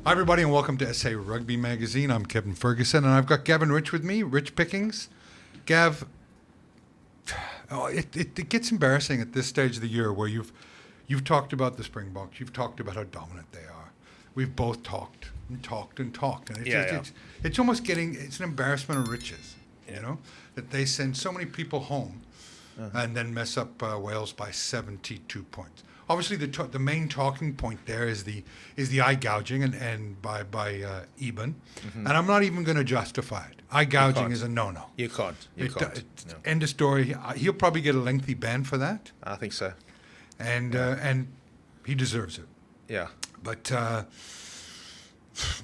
Hi, everybody, and welcome to SA Rugby Magazine. I'm Kevin Ferguson, and I've got Gavin Rich with me, Rich Pickings. Gav, it gets embarrassing at this stage of the year where you've talked about the Springboks, you've talked about how dominant they are. We've both talked and talked and talked, and it's almost it's an embarrassment of riches, you know, that they send so many people home and then mess up Wales by 72 points. Obviously, the main talking point there is the eye gouging and by Eben, and I'm not even going to justify it. Eye gouging is a no-no. You can't. You can't. No. End of story. He'll probably get a lengthy ban for that. I think so. And he deserves it. Yeah. But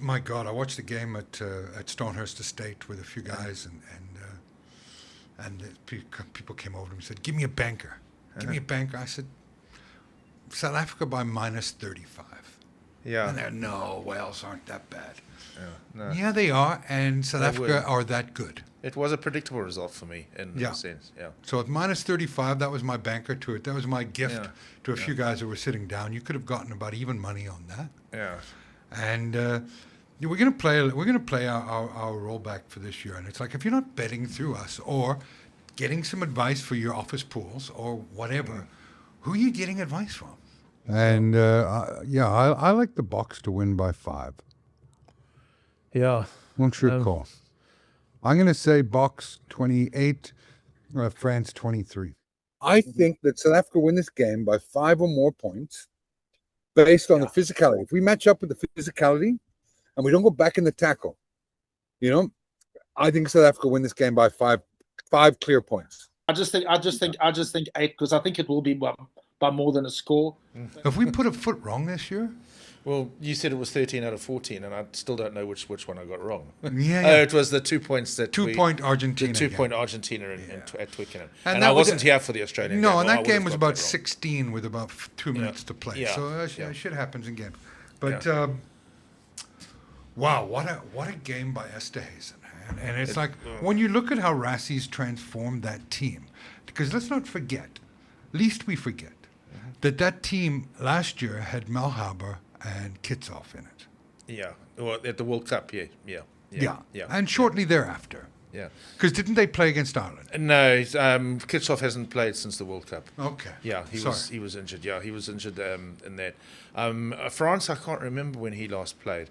my God, I watched the game at Stonehurst Estate with a few guys, and people came over to me and said, "Give me a banker. Give me a banker." I said, South Africa by minus 35. Yeah. And they're, no, Wales aren't that bad. No. Yeah, they are, and South Africa are that good. It was a predictable result for me in a sense. Yeah. So at minus 35, that was my banker to it. That was my gift to a few guys who were sitting down. You could have gotten about even money on that. Yeah. And we're going to play our rollback for this year. And it's like, if you're not betting through us or getting some advice for your office pools or whatever, who are you getting advice from? And I like the Boks to win by 5. Yeah. What's your call? I'm going to say Boks 28, France 23. I think that South Africa win this game by 5 or more points based on the physicality. If we match up with the physicality and we don't go back in the tackle, I think South Africa win this game by 5 clear points. I just think 8, because I think it will be by more than a score. Have we put a foot wrong this year? Well, you said it was 13 out of 14, and I still don't know which one I got wrong. Yeah. Oh, it was the 2 points that 2-point Argentina. The 2-point Argentina at Twickenham. And I wasn't here for the Australian game. No, and that game was about 16 with about 2 minutes to play. Yeah. So shit happens in games. But wow, what a game by Esterhuizen. And it's like, when you look at how Rassie's transformed that team, because let's not forget, least we forget, that team last year had Melhaber and Kitsoff in it. Yeah, well, at the World Cup, yeah. And shortly thereafter. Yeah. Because didn't they play against Ireland? No, Kitsoff hasn't played since the World Cup. Okay. Yeah, he was injured. Yeah, he was injured in that. France, I can't remember when he last played.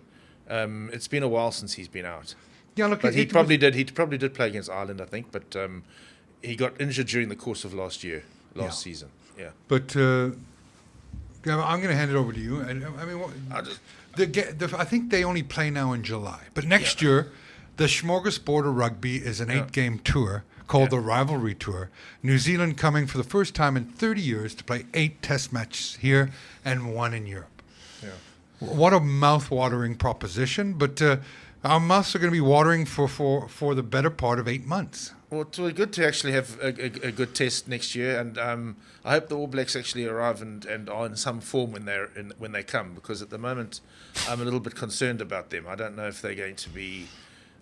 It's been a while since he's been out. Yeah, look, but he probably did play against Ireland, I think. But he got injured during the course of last season. Yeah. But I'm going to hand it over to you. And I mean, I think they only play now in July. But next year, the Smorgasbord of Rugby is an 8-game tour called the Rivalry Tour. New Zealand coming for the first time in 30 years to play 8 test matches here and 1 in Europe. Yeah. What a mouth-watering proposition. But our mouths are going to be watering for the better part of 8 months. Well, it's good to actually have a good test next year, and I hope the All Blacks actually arrive and are in some form when they come, because at the moment I'm a little bit concerned about them. I don't know if they're going to be.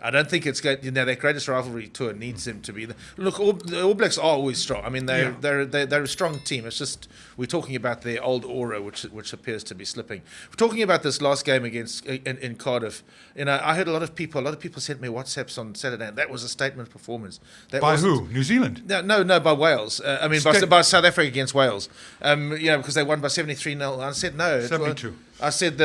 I don't think it's going. Their greatest rivalry tour needs them to be. Look, the All Blacks are always strong. I mean, they're a strong team. It's just we're talking about their old aura, which appears to be slipping. We're talking about this last game against in Cardiff. I heard a lot of people sent me WhatsApps on Saturday, and that was a statement performance. By who? New Zealand? No, by Wales. I mean, by South Africa against Wales. Because they won by 73-0. I said no. 72. I said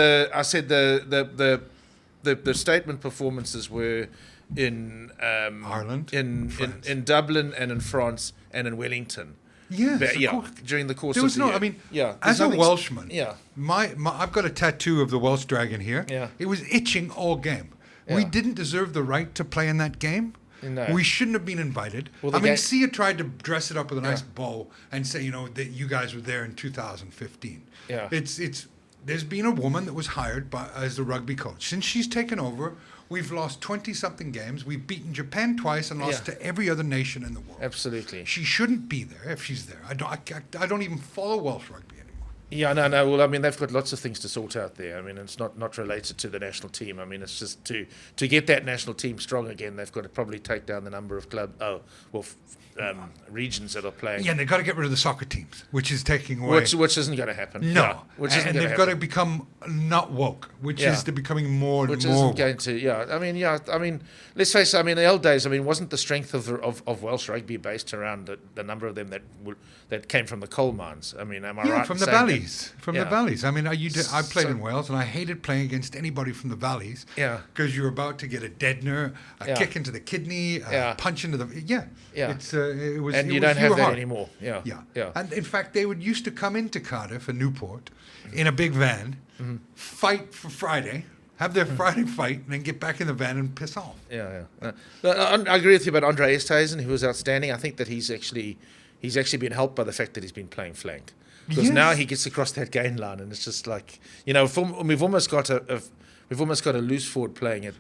the statement performances were in Ireland, in Dublin, and in France, and in Wellington. Yes, during the course there was of the year. I mean, as a Welshman, my I've got a tattoo of the Welsh dragon here. Yeah. It was itching all game. Yeah. We didn't deserve the right to play in that game. No. We shouldn't have been invited. Well, Sia tried to dress it up with a nice bow and say, that you guys were there in 2015. Yeah. There's been a woman that was hired as the rugby coach. Since she's taken over, we've lost 20-something games. We've beaten Japan twice and lost to every other nation in the world. Absolutely. She shouldn't be there if she's there. I don't even follow Welsh rugby anymore. Yeah, no. Well, I mean, they've got lots of things to sort out there. I mean, it's not related to the national team. I mean, it's just to get that national team strong again, they've got to probably take down the number of regions that are playing. Yeah, and they've got to get rid of the soccer teams, which is taking away. Which isn't going to happen. No, Yeah, which isn't and gonna they've got to happen. become not woke, which Yeah. is they're becoming more Which and more. isn't going to, I mean, let's face it. I mean, the old days. I mean, wasn't the strength of Welsh rugby based around the number of them that came from the coal mines? I mean, am I right? From in the saying that? valleys. From the valleys. I mean, I played So- in Wales, and I hated playing against anybody from the valleys. Yeah. Because you're about to get a deadener, a Yeah. kick into the kidney, a Yeah. punch into the Yeah. It's it was. And it you was, don't have were that hard. anymore. Yeah. Yeah. And in fact, they would used to come into Cardiff and Newport in a big van, fight for Friday, have their Friday fight, and then get back in the van and piss off. Yeah. But I agree with you about Andre Esterhuizen, who was outstanding. I think that he's actually been helped by the fact that he's been playing flank, because Yes. now he gets across that gain line, and it's just like, we've almost got a loose forward playing at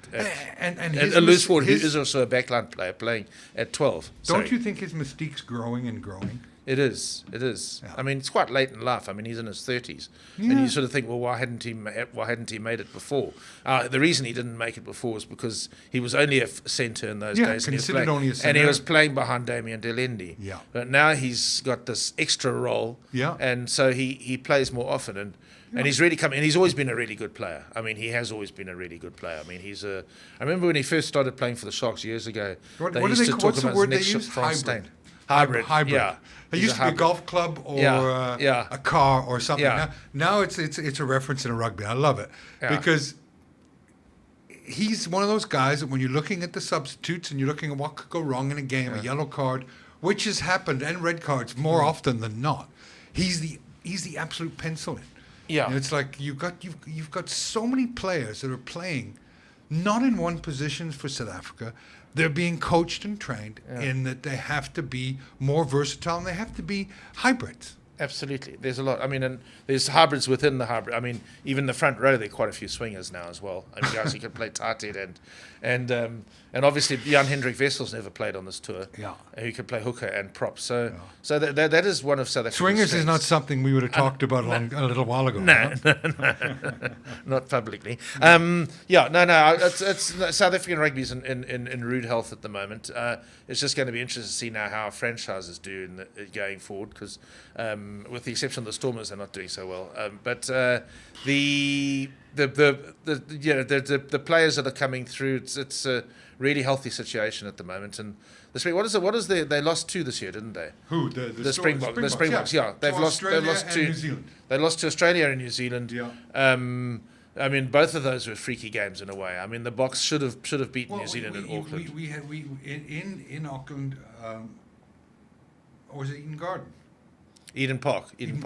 And a loose forward who is also a backline player playing at 12. Don't you think his mystique's growing and growing? It is. Yeah. I mean, it's quite late in life. I mean, he's in his 30s, Yeah. and you sort of think, well, why hadn't he made it before? The reason he didn't make it before was because he was only a centre in those Yeah, days, and he was considered playing, only a and he centre. was playing behind Damien Delendi. Yeah. But now he's got this extra role. Yeah. And so he plays more often, and he's really come. And he's always been a really good player. I mean, he has always been a really good player. I mean, I remember when he first started playing for the Sharks years ago. What they do used they to call? talk What's the about word his they next use? Hybrid. Hybrid. Yeah. It He's used to be a hybrid. golf club or Yeah. a car or something. Yeah. Now it's a reference in a rugby. I love it Yeah. because he's one of those guys that when you're looking at the substitutes and you're looking at what could go wrong in a game, a yellow card, which has happened, and red cards more often than not, he's the absolute pencil in. Yeah. And it's like you've got so many players that are playing not in one position for South Africa. They're being coached and trained in that they have to be more versatile and they have to be hybrids. Absolutely. There's a lot. I mean, and there's hybrids within the hybrid. I mean, even the front row, there are quite a few swingers now as well. I mean, guys who can play tight end. And obviously, Jan Hendrik Wessel's never played on this tour. Yeah. Who can play hooker and prop. So that is one of South Africa's Swingers is strengths. not something we would have talked about a little while ago. No, not publicly. It's South African rugby's in rude health at the moment. It's just going to be interesting to see now how franchises do going forward, because with the exception of the Stormers, they're not doing so well. But the players that are coming through, it's a really healthy situation at the moment. And they lost 2 this year, didn't they? Who? The Springboks, yeah. They've lost and to New Zealand. They lost to Australia and New Zealand. Yeah. I mean, both of those were freaky games in a way. I mean, the Boks should have beaten New Zealand in Auckland. We had in Auckland, or was it Eden Garden? Eden Park. Eden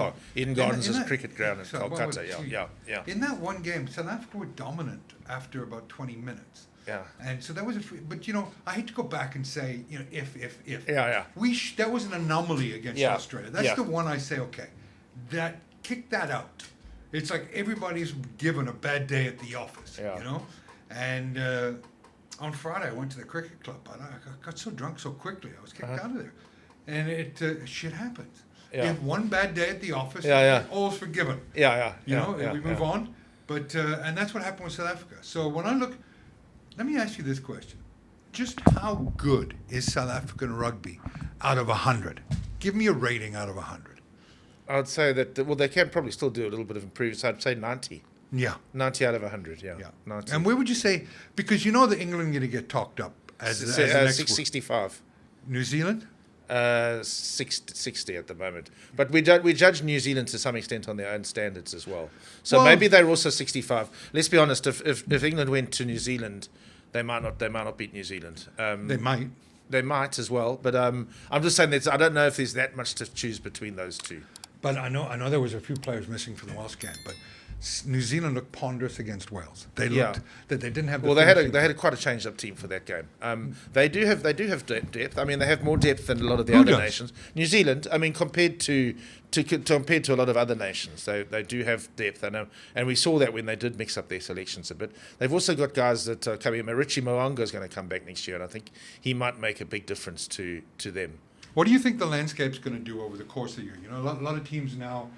Gardens is a that- cricket ground in so what was Kolkata. it? Yeah. In that one game, South Africa were dominant after about 20 minutes. Yeah. And so that was but I hate to go back and say, if. Yeah. That was an anomaly against Yeah. Australia. That's Yeah. the one I say, okay, kick that out. It's like everybody's given a bad day at the office, Yeah. And on Friday, I went to the cricket club. And I got so drunk so quickly, I was kicked out of there. And shit happens. Yeah. You have one bad day at the office, Yeah. all's forgiven. Yeah. We move on. But and that's what happened with South Africa. So when I look, let me ask you this question: just how good is South African rugby out of 100? Give me a rating out of 100. I'd say that they can probably still do a little bit of improvement. So I'd say 90. Yeah. 90 out of 100. Yeah. 90. And where would you say? Because that England are going to get talked up as the next 65. New Zealand. 60 at the moment, but we judge New Zealand to some extent on their own standards as well. So Well, maybe they're also 65. Let's be honest. If England went to New Zealand, they might not beat New Zealand. They might. They might as well. But I'm just saying that I don't know if there's that much to choose between those two. But I know there was a few players missing from the Welsh game, but New Zealand looked ponderous against Wales. They looked that they didn't have. They had quite a changed up team for that game. They do have depth. I mean, they have more depth than a lot of the other nations. New Zealand, I mean, compared to a lot of other nations, they do have depth. And we saw that when they did mix up their selections a bit. They've also got guys that are coming. Richie Moanga is going to come back next year, and I think he might make a big difference to them. What do you think the landscape's going to do over the course of the year? A lot of teams now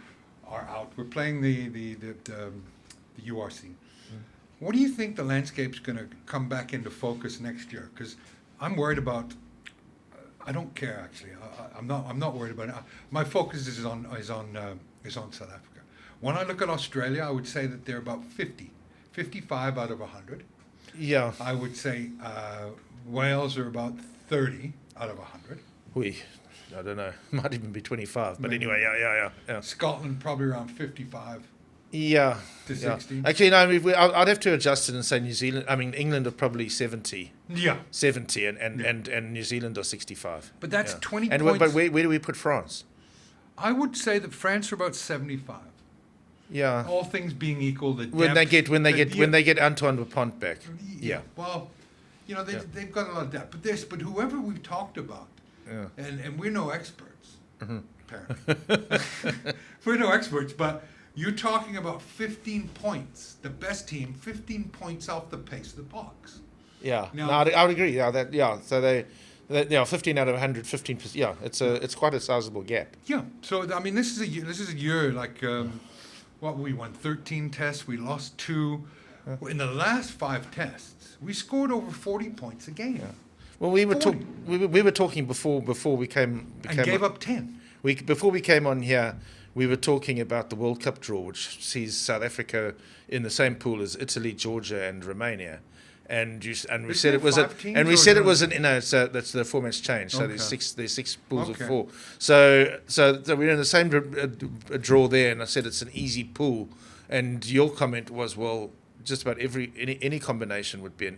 are out. We're playing the URC. What do you think the landscape's going to come back into focus next year? Because I'm worried about I don't care actually. I'm not worried about it. My focus is on South Africa. When I look at Australia, I would say that they're about 55 out of 100. Yeah. I would say Wales are about 30 out of 100. I don't know. Might even be 25. But Maybe. anyway, yeah. Scotland probably around 55 Yeah. to 60. Actually, no, I'd have to adjust it and say New Zealand. I mean, England are probably 70. Yeah. 70 and New Zealand are 65. But that's 20 and points. But where do we put France? I would say that France are about 75. Yeah. All things being equal, the When they depth, get Antoine Dupont back. Yeah. Well, they've got a lot of depth. But whoever we've talked about, and we're no experts, apparently. We're no experts, but you're talking about 15 points. The best team, 15 points off the pace of the Boks. Yeah. Now- No, I would agree. Yeah. So they 15 out of 100, 15%. Yeah. It's quite a sizable gap. Yeah. So I mean, this is a year like what we won 13 tests, we lost 2. In the last 5 tests, we scored over 40 points a game. Yeah. Well, we were 40. we were talking before we came And gave up 10. Before we came on here, we were talking about the World Cup draw, which sees South Africa in the same pool as Italy, Georgia, and Romania. And we Isn't said there it was 5 teams and we or said it no? was so that's the format's changed. So Okay. there's 6 pools Okay. of 4. So we're in the same draw there, and I said it's an easy pool. And your comment was, well, just about any combination would be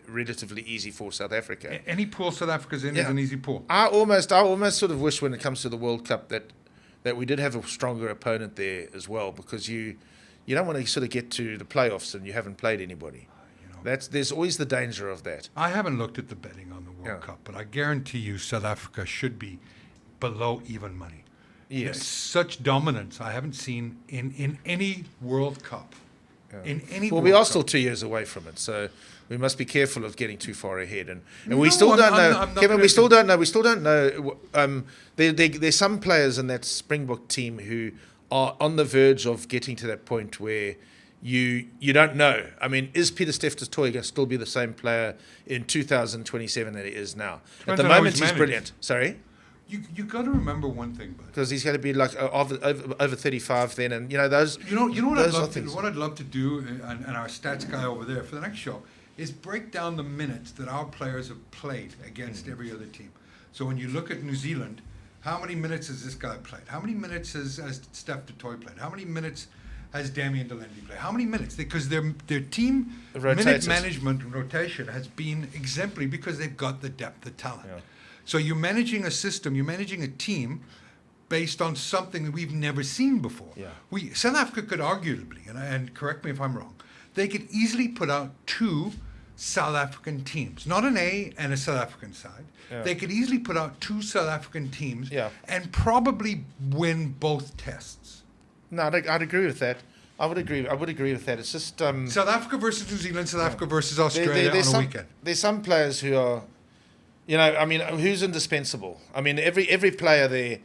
relatively easy for South Africa. Any pool South Africa's in is an easy pool. I almost sort of wish when it comes to the World Cup that we did have a stronger opponent there as well, because you don't want to sort of get to the playoffs and you haven't played anybody. There's always the danger of that. I haven't looked at the betting on the World Cup, but I guarantee you South Africa should be below even money. Yes. Such dominance I haven't seen in any World Cup. In any Well, World we are Cup. still 2 years away from it, so we must be careful of getting too far ahead. And No, we still don't know, I'm not Kevin. gonna- We still don't know. We still don't know. There's some players in that Springbok team who are on the verge of getting to that point where you don't know. I mean, is Peter Steph du Toit going to still be the same player in 2027 that he is now? Depends At the on how moment, he's he's managed. brilliant. Sorry. You got to remember one thing, bud. Because he's going to be like over 35 then, and those. You know what those I'd are love to things. what I'd love to do, and our stats guy over there for the next show is break down the minutes that our players have played against every other team. So when you look at New Zealand, how many minutes has this guy played? How many minutes has Steph du Toit played? How many minutes has Damien Delendy played? How many minutes? Because their team minute Rotated. management and rotation has been exemplary because they've got the depth of talent. Yeah. So you're managing a system, you're managing a team based on something that we've never seen before. Yeah. South Africa could arguably, and correct me if I'm wrong, they could easily put out 2 South African teams, not an A and a South African side. Yeah. They could easily put out 2 South African teams and probably win both tests. No, I'd agree with that. I would agree with that. It's just South Africa versus New Zealand, South Africa versus Australia on a weekend. There's some players who are, I mean, who's indispensable? I mean, every player there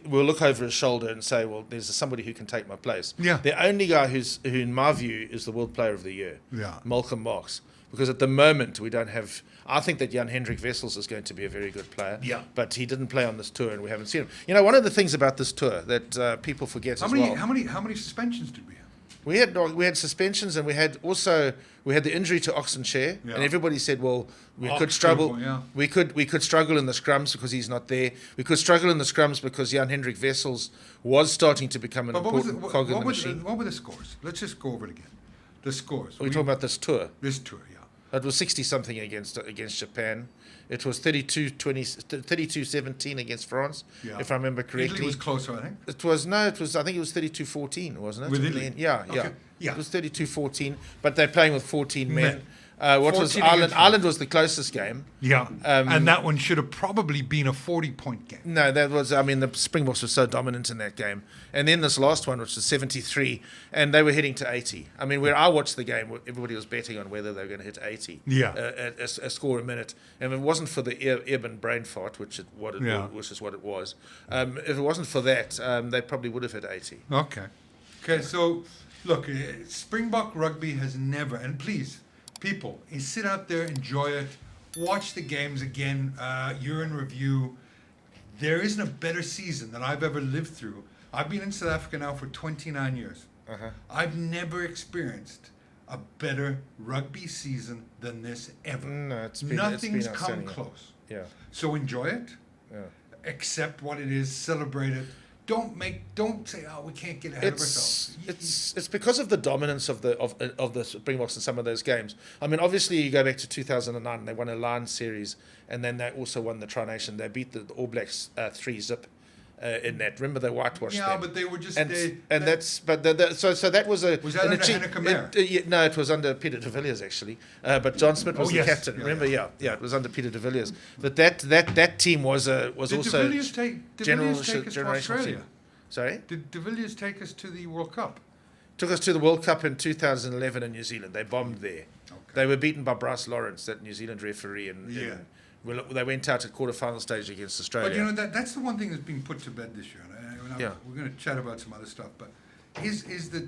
will look over his shoulder and say, well, there's somebody who can take my place. Yeah. The only guy who, in my view, is the World Player of the Year, Malcolm Boks. Because at the moment, we don't have... I think that Jan-Hendrik Wessels is going to be a very good player. Yeah. But he didn't play on this tour, and we haven't seen him. One of the things about this tour that people forget How many suspensions did we have? We had suspensions, and we had the injury to Oxenshare, and everybody said, well, we could struggle. We could struggle in the scrums because he's not there. We could struggle in the scrums because Jan-Hendrik Wessels was starting to become an important cog in the machine. What were the scores? Let's just go over it again. The scores. Are we talking about this tour? This tour, yeah. It was 60-something against Japan. It was 32-17 against France, if I remember correctly. Italy was closer, I think. I think it was 32-14, wasn't it? With Italy? Yeah. It was 32-14, but they're playing with 14 men. What was 14 Ireland? against Ireland was the closest game. Yeah, and that one should have probably been a 40-point game. No, the Springboks were so dominant in that game. And then this last one, which was 73, and they were heading to 80. I mean, where I watched the game, everybody was betting on whether they were going to hit 80. Yeah. A score a minute. And if it wasn't for the urban brain fart, which is what it was, if it wasn't for that, they probably would have hit 80. Okay, so, look, Springbok Rugby has never, and please, people, sit out there, enjoy it, watch the games again, year in review. There isn't a better season that I've ever lived through. I've been in South Africa now for 29 years. I've never experienced a better rugby season than this ever. No, Nothing's it's been come outstanding. close. Yeah. So enjoy it. Yeah. Accept what it is. Celebrate it. Don't say, oh, we can't get ahead of ourselves. It's because of the dominance of the Springboks in some of those games. I mean, obviously, you go back to 2009, they won a Lions series, and then they also won the Tri Nation. They beat the All Blacks 3-0 in that. Remember, they whitewashed them. Yeah, but they were just so that was a was that under Hanneke Mayer? No, it was under Peter de Villiers actually. But John Smith was the yes. captain. Yeah, Remember, yeah. it was under Peter de Villiers. But that team was Did also de Villiers take us to generational Australia? team. Sorry? Did de Villiers take us to the World Cup? Took us to the World Cup in 2011 in New Zealand. They bombed there. Okay. They were beaten by Bryce Lawrence, that New Zealand referee, they went out at quarter-final stage against Australia. But you know that's the one thing that's being put to bed this year. We're going to chat about some other stuff, but is that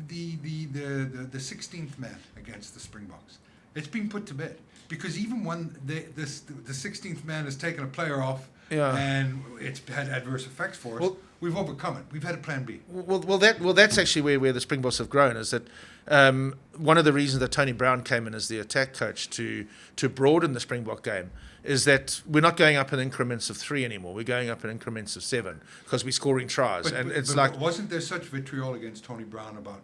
the 16th man against the Springboks? It's been put to bed because even when the 16th man has taken a player off and it's had adverse effects for us, we've overcome it. We've had a plan B. That's actually where the Springboks have grown. Is that one of the reasons that Tony Brown came in as the attack coach to broaden the Springbok game is that we're not going up in increments of 3 anymore. We're going up in increments of 7 because we're scoring tries. But wasn't there such vitriol against Tony Brown about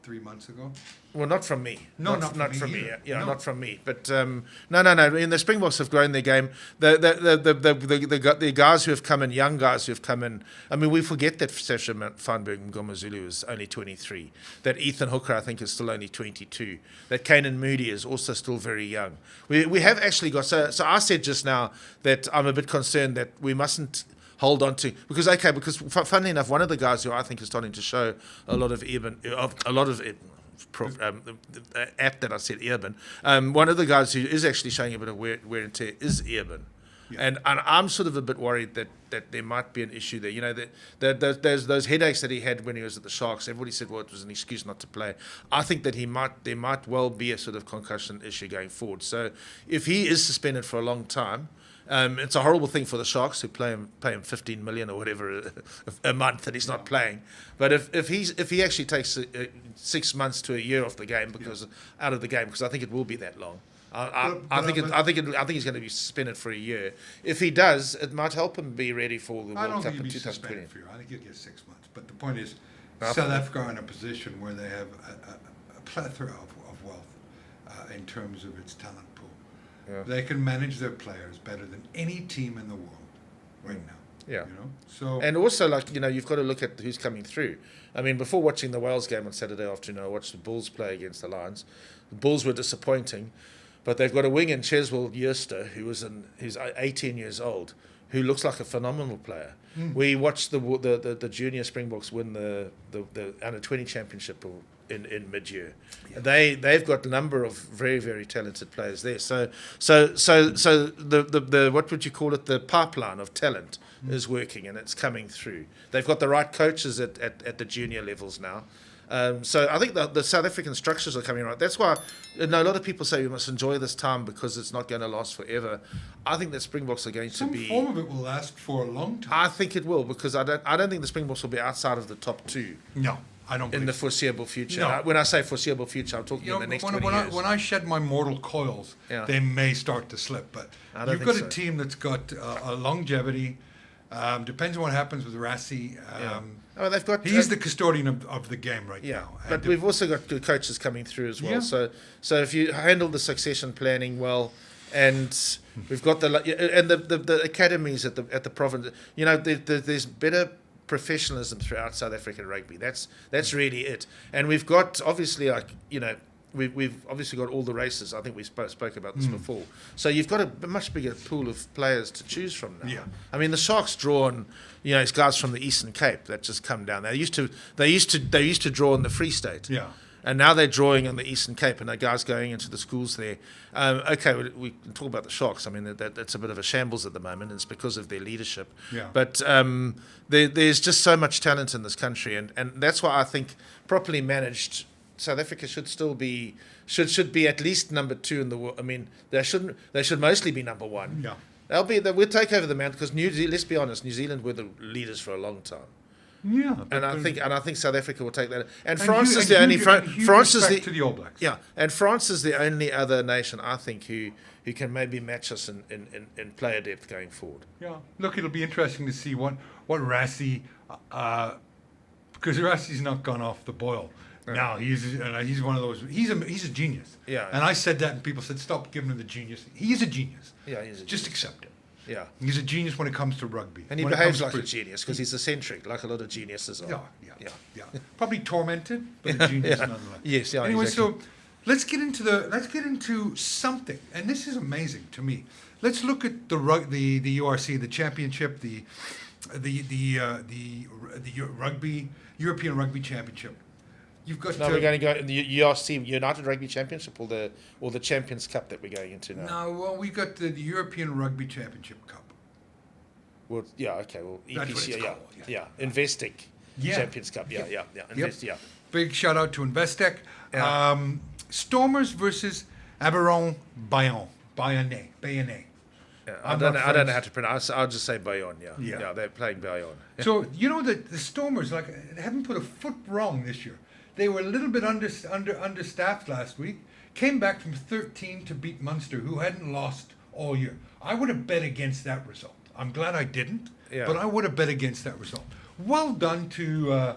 3 months ago? Well, not from me. No, not from me. either. Yeah, No. not from me. But no. I mean, the Springboks have grown their game. The guys who have come in, young guys who have come in. I mean, we forget that Sasha Feinberg Mngomezulu is only 23. That Ethan Hooker, I think, is still only 22. That Kanan Moody is also still very young. We have actually got. So I said just now that I'm a bit concerned that we mustn't hold on to because funnily enough, one of the guys who I think is starting to show a lot of app that I said Urban. One of the guys who is actually showing a bit of wear and tear is Urban. Yeah. And I'm sort of a bit worried that there might be an issue there. You know, there's those headaches that he had when he was at the Sharks. Everybody said, well, it was an excuse not to play. I think that there might well be a sort of concussion issue going forward. So if he is suspended for a long time, it's a horrible thing for the Sharks who pay him 15 million or whatever a month that he's not playing. But if he actually takes 6 months to a year off the game out of the game because I think it will be that long. I think he's going to be suspended for a year. If he does, it might help him be ready for the World Cup in 2020. I think he'll get 6 months. But the point is, South Africa are in a position where they have a plethora of wealth in terms of its talent pool. Yeah. They can manage their players better than any team in the world right now. Yeah. You know? So and also, you've got to look at who's coming through. I mean, before watching the Wales game on Saturday afternoon, I watched the Bulls play against the Lions. The Bulls were disappointing, but they've got a wing in Cheswell Yerster, who's 18 years old, who looks like a phenomenal player. We watched the junior Springboks win the under-20 championship in mid-year. Yeah. They've got a number of very, very talented players there. So the what would you call it? The pipeline of talent is working and it's coming through. They've got the right coaches at the junior levels now. So I think the South African structures are coming right. That's why a lot of people say we must enjoy this time because it's not going to last forever. I think the Springboks are going to be. Some form of it will last for a long time. I think it will because I don't think the Springboks will be outside of the top 2. No, I don't. In the foreseeable future. No. When I say foreseeable future, I'm talking in the next 20 years. When I shed my mortal coils, they may start to slip. But you've got a team that's got a longevity. Depends on what happens with Rassi. They've got. He's the custodian of the game right now. But we've also got good coaches coming through as well. Yeah. So if you handle the succession planning well, and we've got the academies at the province. You know, there's better professionalism throughout South African rugby. That's really it. And we've got obviously We've obviously got all the races. I think we spoke about this before. So you've got a much bigger pool of players to choose from now. Yeah. I mean, the Sharks draw on, it's guys from the Eastern Cape that just come down. They used to draw in the Free State. Yeah. And now they're drawing on the Eastern Cape, and they're guys going into the schools there. We can talk about the Sharks. I mean, that's a bit of a shambles at the moment. And it's because of their leadership. Yeah. But there's just so much talent in this country, and that's why I think properly managed South Africa should still be should be at least number 2 in the world. I mean, they should mostly be number 1. Yeah. We'll take over the mountain because let's be honest, New Zealand were the leaders for a long time. Yeah. And I think South Africa will take that. And And France huge- is the and only huge France is respect the to the All Blacks. yeah, and France is the only other nation I think who can maybe match us in player depth going forward. Yeah. Look, it'll be interesting to see what Rassie, because Rassie's not gone off the boil. Now he's one of those. He's a genius. Yeah. And I said that, and people said, "Stop giving him the genius." He is a genius. Yeah, he's a Just genius. accept it. Yeah. He's a genius when it comes to rugby. And he When it behaves comes like to- a genius because he's eccentric, like a lot of geniuses are. Yeah. Probably tormented, but a genius Yeah. nonetheless. Yes, yeah, Anyway, exactly. so let's get into something, and this is amazing to me. Let's look at the URC, the championship, the European Rugby Championship. You've got No, we're going to go in the URC, United Rugby Championship, or the Champions Cup that we're going into now. No, well, we got the European Rugby Championship Cup. Well, yeah, okay. Well, That's what EPC, it's yeah, called, yeah. Investec Yeah. Champions Cup, yeah. Invest, yeah. Big shout out to Investec. Yeah. Stormers versus Aveyron Bayonne. Yeah, I I'm don't not know French. how to pronounce. I'll just say Bayonne. Yeah, Yeah. they're playing Bayonne. So you know that the Stormers they haven't put a foot wrong this year. They were a little bit understaffed last week. Came back from 13 to beat Munster, who hadn't lost all year. I would have bet against that result. I'm glad I didn't, Yeah. but I would have bet against that result. Well done to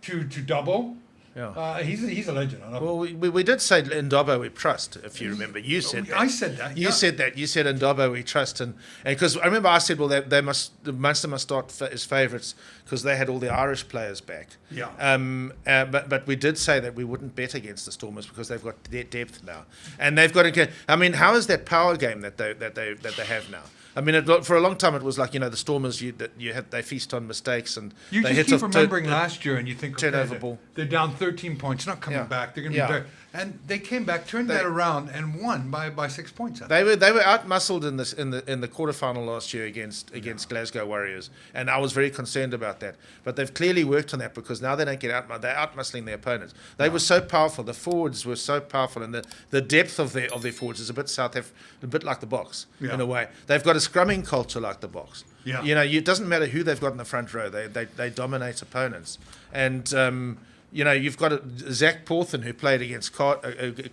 Dubbo. Yeah. He's a legend. I love him. Well, we did say in Dubbo we trust, if you remember. You said that. I said that. You yeah. said that. You said in Dubbo we trust, and because I remember I said, well, Munster must start as favourites because they had all the Irish players back. Yeah. But we did say that we wouldn't bet against the Stormers because they've got their depth now, and they've got to get. I mean, how is that power game that they have now? I mean, for a long time it was like the Stormers. They feast on mistakes and You they just hit keep remembering last year, and you think, turnover ball. They're down 13 points, not coming Yeah. back. They're going to Yeah. be there, and they came back, turned that around, and won by 6 points. I think. They were outmuscled in the quarterfinal last year against Glasgow Warriors, and I was very concerned about that. But they've clearly worked on that because now they don't get out. They're outmuscling their opponents. They were so powerful. The forwards were so powerful, and the depth of their forwards is a bit a bit like the Boks in a way. They've got a scrumming culture like the Boks. Yeah. It doesn't matter who they've got in the front row. They dominate opponents, and you've got Zach Porthen, who played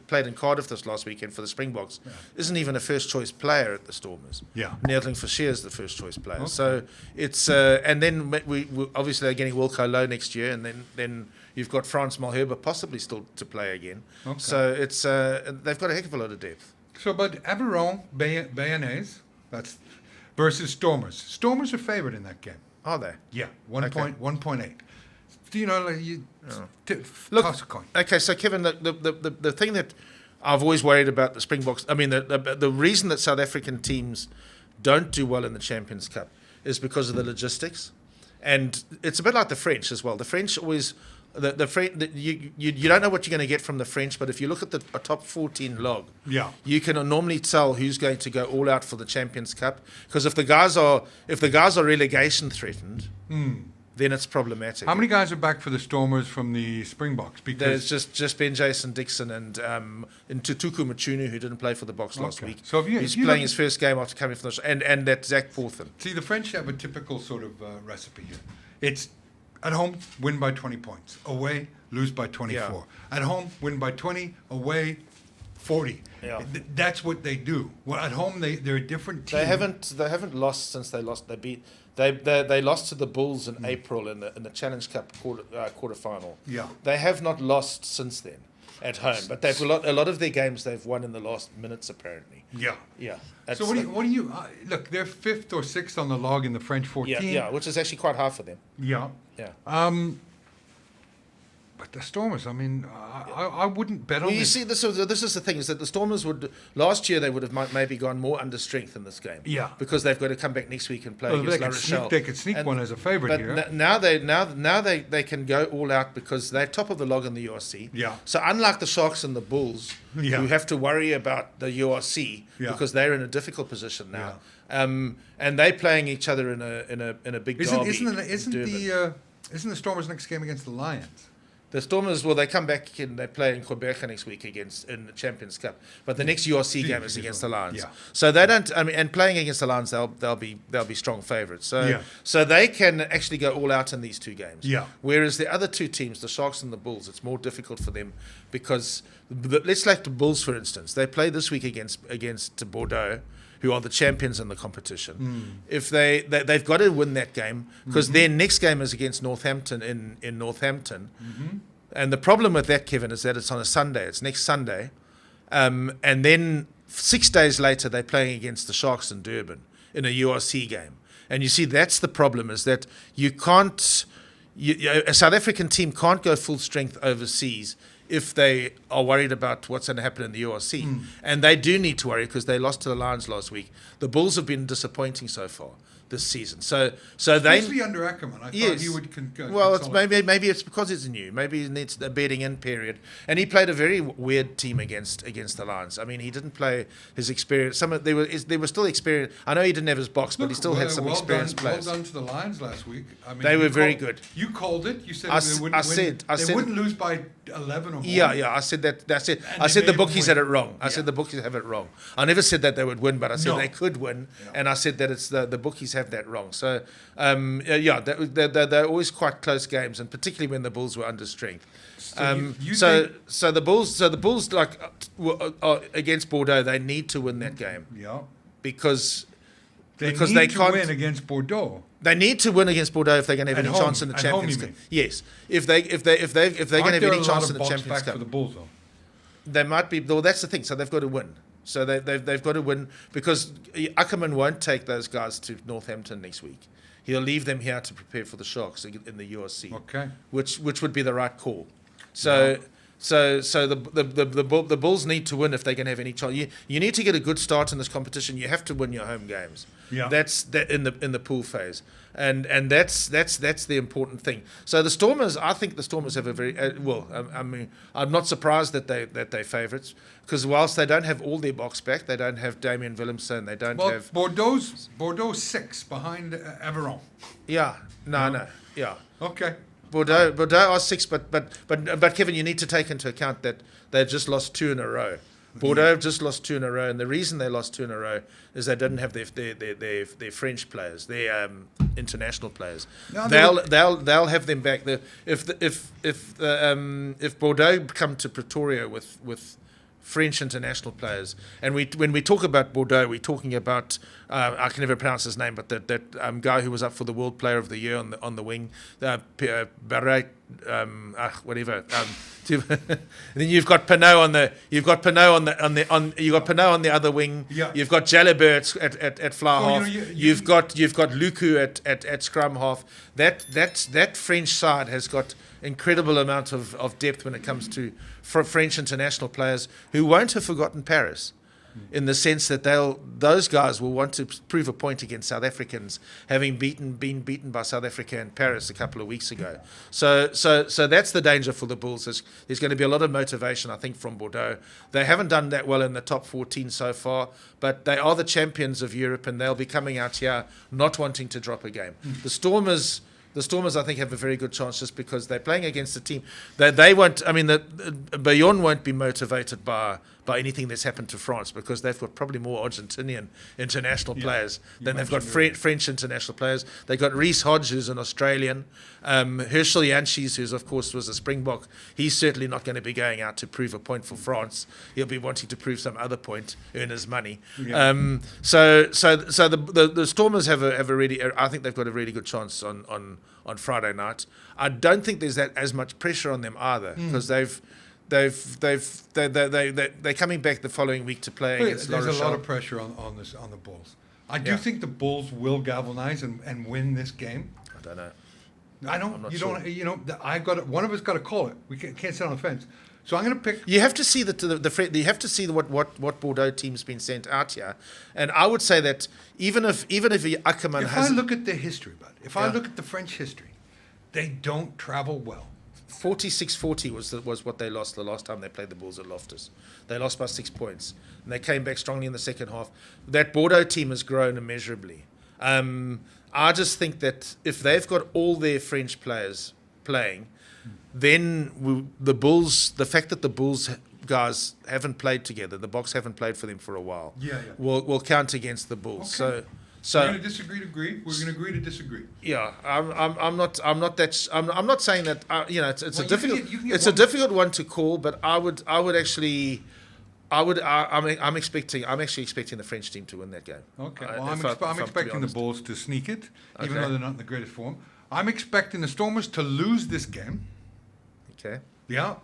played in Cardiff this last weekend for the Springboks, isn't even a first choice player at the Stormers. Yeah. Neil Fisher is the first choice player. Okay. So it's and then we obviously are getting Wilco Low next year, and then you've got Frans Malherbe possibly still to play again. Okay. So it's they've got a heck of a lot of depth. So, but Aveyron Bayonnaise, that's versus Stormers. Stormers are favourite in that game. Are they? Yeah, Okay. 1.8. Do you know? Like Look, toss a coin. Okay, so Kevin, the thing that I've always worried about the Springboks, I mean, the reason that South African teams don't do well in the Champions Cup is because of the logistics, and it's a bit like the French as well. The French always, you don't know what you're going to get from the French, but if you look at the top 14 log, Yeah. you can normally tell who's going to go all out for the Champions Cup, because if the guys are relegation threatened, then it's problematic. How many guys are back for the Stormers from the Springboks? There's just Ben Jason Dixon and Tutuku Machunu, who didn't play for the Boks last Okay. week. So if you- he's if you playing look- his first game after coming from and that Zach Porthen. See, the French have a typical sort of recipe here. It's at home, win by 20 points. Away, lose by 24. At home, win by 20. Away, 40. Yeah. That's what they do. Well, at home, they're a different team. They haven't lost since they lost. They lost to the Bulls in April in the Challenge Cup quarterfinal. Yeah. They have not lost since then at home, but they've a lot of their games they've won in the last minutes apparently. Yeah. Yeah. So what do you look? They're 5th or 6th on the log in the French 14. Yeah, which is actually quite high for them. Yeah. Yeah. But the Stormers, I mean, I wouldn't bet on Well, you this. see, this is the thing, is that the Stormers last year they would have maybe gone more under strength in this game. Yeah. Because they've got to come back next week and play Well, against they La could Rochelle. they could sneak one as a favourite But here. now they can go all out because they're top of the log in the URC. Yeah. So unlike the Sharks and the Bulls, Yeah. who have to worry about the URC Yeah. because they're in a difficult position now, and they're playing each other in a big derby. Isn't the Stormers' next game against the Lions? The Stormers, well, they come back and they play in Quebec next week in the Champions Cup, but the next URC game is against the Lions. Yeah. So they don't. I mean, and playing against the Lions, they'll be strong favourites. So Yeah. so they can actually go all out in these two games. Yeah. Whereas the other two teams, the Sharks and the Bulls, it's more difficult for them because let's take the Bulls for instance. They play this week against Bordeaux, who are the champions in the competition. If they've got to win that game because their next game is against Northampton in Northampton. And the problem with that, Kevin, is that it's on a Sunday. It's next Sunday. And then 6 days later, they're playing against the Sharks in Durban in a URC game. And you see, that's the problem, is that you can't... a South African team can't go full strength overseas if they are worried about what's going to happen in the URC. And they do need to worry because they lost to the Lions last week. The Bulls have been disappointing so far this season. So they... Especially under Ackerman. I thought he would Well, it's maybe it's because it's new. Maybe he needs a bedding in period. And he played a very weird team against the Lions. I mean, he didn't play his experience. They were still experienced. I know he didn't have his box, but he still had some experienced players. Well done to the Lions last week. I mean, they were very good. You called it. You said they wouldn't lose by 11 or more. Yeah. I said that. That's it. I said the bookies had it wrong. I said the bookies have it wrong. I never said that they would win, but I said they could win, and I said that it's the bookies have that wrong. So they're always quite close games, and particularly when the Bulls were under strength. So the Bulls like against Bordeaux, they need to win that game. Yeah. Because they can't win against Bordeaux. They need to win against Bordeaux if they're going to have any chance in the Champions Cup. Yes, if they're going to have any chance in the Champions Cup. For the Bulls, though? They might be. Well, that's the thing. So they've got to win. So they've got to win because Ackerman won't take those guys to Northampton next week. He'll leave them here to prepare for the Sharks in the URC. Okay. Which would be the right call. So the Bulls need to win if they're going to have any chance. You need to get a good start in this competition. You have to win your home games. Yeah. That's in the pool phase, and that's the important thing. So the Stormers, I think the Stormers have a very I mean, I'm not surprised that they're favourites because whilst they don't have all their box back, they don't have Damian Willemse, they don't have Bordeaux 6 behind Aveyron. Yeah. No. Yeah. Okay. Bordeaux are 6, but Kevin, you need to take into account that they've just lost 2 in a row. Bordeaux have just lost 2 in a row, and the reason they lost 2 in a row is they didn't have their French players, their international players. No, they'll have them back. If Bordeaux come to Pretoria with French international players, and when we talk about Bordeaux, we're talking about I can never pronounce his name, but that guy who was up for the World Player of the Year on the wing, Barret, whatever. And then you've got Pinot on the other wing. Yeah. You've got Jalibert at fly half. You've got Luku at scrum half. That French side has got incredible amount of depth when it comes to French international players who won't have forgotten Paris, in the sense that those guys will want to prove a point against South Africans, having been beaten by South Africa in Paris a couple of weeks ago. So that's the danger for the Bulls. There's going to be a lot of motivation, I think, from Bordeaux. They haven't done that well in the top 14 so far, but they are the champions of Europe, and they'll be coming out here not wanting to drop a game. The Stormers, I think, have a very good chance just because they're playing against a team that they won't. I mean, Bayonne won't be motivated by anything that's happened to France because they've got probably more Argentinian international players than they've got French international players. They've got Reece Hodge, who's an Australian. Herschel Janschis, who's of course was a Springbok. He's certainly not going to be going out to prove a point for France. He'll be wanting to prove some other point, earn his money. Yeah. So the Stormers have a really. I think they've got a really good chance on Friday night. I don't think there's as much pressure on them either because they're coming back the following week to play against La Rochelle. There's a lot of pressure on the Bulls. I do think the Bulls will galvanize and win this game. I don't know. I don't. You sure. Don't. You know. I got. One of us got to call it. We can't sit on the fence. So I'm going to pick. You have to see you have to see what Bordeaux team's been sent out here, and I would say that even if Ackerman has. If I look at the history, if I look at the French history, they don't travel well. 46-40 was what they lost the last time they played the Bulls at Loftus. They lost by 6 points, and they came back strongly in the second half. That Bordeaux team has grown immeasurably. I just think that if they've got all their French players playing, then the fact that the Bulls guys haven't played together, the Boks haven't played for them for a while, will count against the Bulls. Okay. So we're going to disagree to agree. We're going to agree to disagree. yeah, I'm not saying that it's Well, a difficult you can get it's a difficult one to call, but I'm actually expecting the French team to win that game. Okay. Well, I'm expecting the Bulls to sneak it, even Okay. though they're not in the greatest form. I'm expecting the Stormers to lose this game. Okay. Yeah.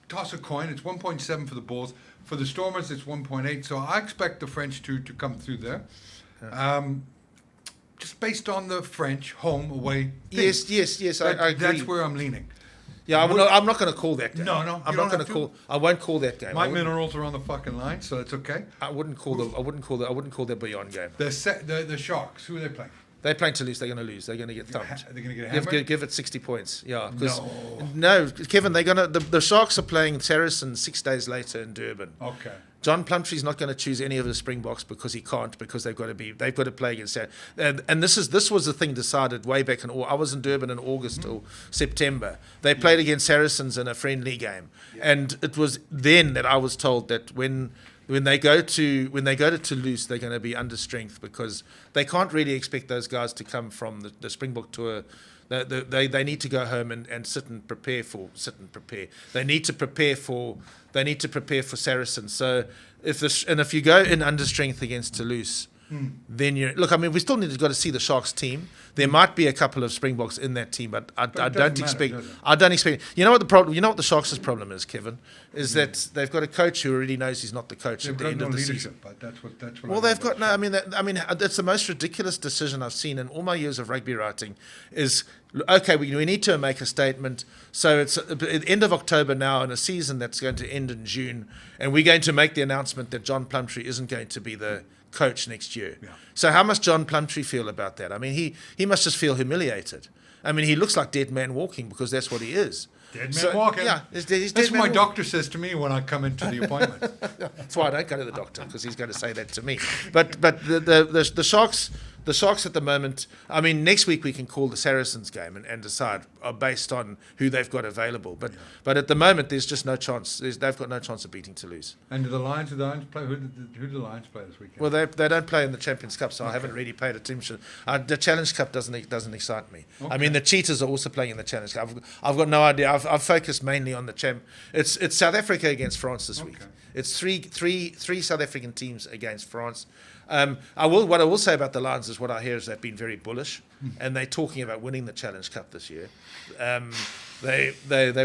Toss a coin. It's 1.7 for the Bulls. For the Stormers, it's 1.8. So I expect the French to come through there. Just based on the French home away. Thing. Yes. I agree. That's where I'm leaning. Yeah, I'm not going to call that game. No, I'm you not don't going have to to. call. I won't call that game. My minerals are on the fucking line, so it's okay. I wouldn't call the Beyond game. The Sharks. Who are they playing? They're playing to lose. They're going to lose. They're going to get thumped. They're going to get hammered. Give it 60 points. Yeah. No, Kevin. The Sharks are playing Saracens 6 days later in Durban. Okay. John Plumtree's not going to choose any of the Springboks because he can't, because they've got to play against that. And this was the thing decided way back I was in Durban in August or September. They played against Saracens in a friendly game, and it was then that I was told that when they go to Toulouse, they're going to be under strength, because they can't really expect those guys to come from the Springbok tour. They need to go home and sit and prepare. They need to prepare for Saracens. So if you go in under strength against Toulouse, then we still got to see the Sharks team. There might be a couple of Springboks in that team, but I don't expect. I don't expect. You know what the problem? You know what the Sharks' problem is, Kevin, is that they've got a coach who already knows he's not the coach at the end of the season. But that's what. Well, they've got no. I mean, that's the most ridiculous decision I've seen in all my years of rugby writing. Is okay, we need to make a statement. So it's at the end of October now, in a season that's going to end in June, and we're going to make the announcement that John Plumtree isn't going to be the coach next year. Yeah. So how must John Plumtree feel about that? I mean, he must just feel humiliated. I mean, he looks like dead man walking, because that's what he is. Dead man walking. Yeah, he's that's dead what man my doctor says to me when I come into the appointment. That's why I don't go to the doctor, because he's going to say that to me. But the Sharks at the moment, I mean, next week we can call the Saracens game and decide based on who they've got available. But at the moment, there's just no chance. They've got no chance of beating Toulouse. And do the Lions play? Who do the Lions play this weekend? Well, they don't play in the Champions Cup, so I haven't really paid attention. The Challenge Cup doesn't excite me. Okay. I mean, the Cheetahs are also playing in the Challenge Cup. I've got no idea. I've focused mainly on the champ. It's South Africa against France this week. It's three South African teams against France. What I will say about the Lions is what I hear is they've been very bullish, and they're talking about winning the Challenge Cup this year. They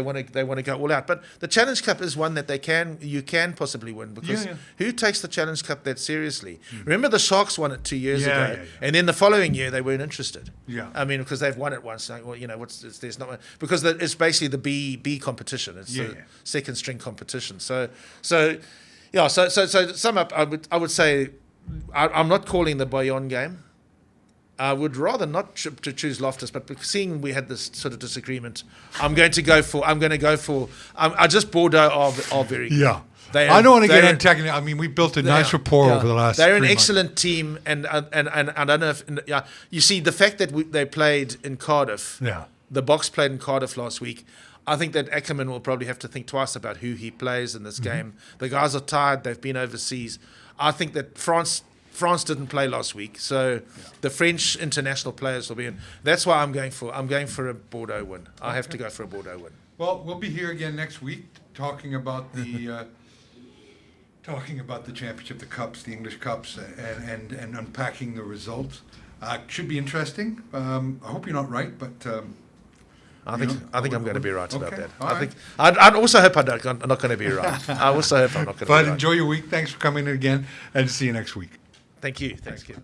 want to go all out, but the Challenge Cup is one that you can possibly win, because who takes the Challenge Cup that seriously? Remember the Sharks won it 2 years ago, and then the following year they weren't interested. Yeah, I mean, because they've won it once. Well, there's not, because it's basically the B competition. It's the second string competition. So sum up, I would say. I'm not calling the Bayonne game. I would rather not to choose Loftus, but seeing we had this sort of disagreement, I just Bordeaux are very good. Yeah. I don't want to get antagonistic. I mean, we built a nice rapport over the last. They're an excellent team, and I don't know if you see the fact that they played in Cardiff. Yeah. The Boks played in Cardiff last week. I think that Ackerman will probably have to think twice about who he plays in this game. The guys are tired. They've been overseas. I think that France didn't play last week, so the French international players will be in. That's why I'm going for a Bordeaux win. I have to go for a Bordeaux win. Well, we'll be here again next week talking about the championship, the cups, the English cups, and unpacking the results. Should be interesting. I hope you're not right, but. I think I'm going to be right about that. I also hope I'm not going to be right. I also hope I'm not going to be right. But enjoy your week. Thanks for coming in again, and see you next week. Thank you. Thanks, Kim.